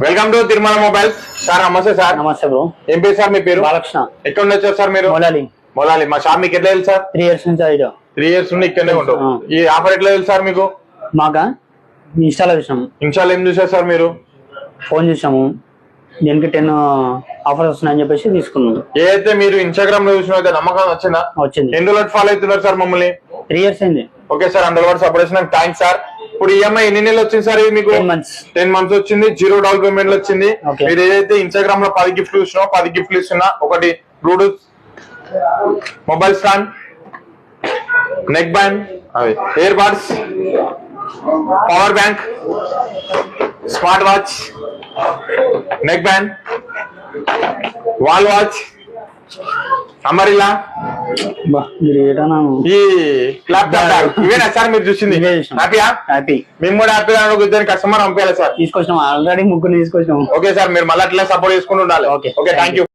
Welcome to Tirumala mobiles. Sir నమస్తే sir. నమస్తే bro. ఏం పేరు సార్ మీ పేరు? బాలకృష్ణ. ఎక్కడ నుంచి వచ్చారు సార్ మీరు? మొలాలి. మా షాప్ మీకు ఎట్లా తెలుసు సార్? 3 years నుంచి ఐడియా. 3 years నుండి ఇక్కడనే ఉంటాం. ఈ ఆఫర్ ఎట్లా తెలుసు సార్ మీకు? మాకా ఇన్స్టాలో చూసాము. ఇన్స్టాలో ఏం చూసారు సార్ మీరు? ఫోన్ చూసాము, దీనికి 10 ఆఫర్స్ వస్తున్నాయని చెప్పేసి తీసుకున్నాం. ఏదైతే మీరు ఇన్స్టాగ్రామ్ లో చూసిన నమ్మకం వచ్చిందా? వచ్చింది. ఎన్ని రోజులు ఫాలో అవుతున్నారు సార్ మమ్మల్ని? 3 years అయింది. ఓకే సార్, 100 సపోర్ట్ చేసినందుకు థ్యాంక్స్ సార్. ఇప్పుడు ఈఎంఐ ఎన్ని నెలలు వచ్చింది సార్? ఇది మీకు 10 months వచ్చింది. 0 down payment వచ్చింది. మీరు ఏదైతే ఇన్స్టాగ్రామ్ లో 10 గిఫ్ట్లు చూసినా 10 గిఫ్ట్లు ఇస్తున్నా. ఒకటి Bluetooth mobile stand, neck band, అవి ear buds, power bank, smart watch, neck band, wall watch, అమరిల్లా, ఈ ల్యాప్టాప్ ఇవేనా సార్ మీరు చూసింది? హ్యాపీయా? హ్యాపీ. మేము కూడా హ్యాపీగా ఇద్దరు కస్టమర్ పంపించాలి సార్. తీసుకొచ్చినాం, ఆల్రెడీ 3 తీసుకొచ్చినాం. ఓకే సార్, మీరు మళ్ళీ అట్లా సపోర్ట్ చేసుకుంటూ ఉండాలి. Okay, thank you.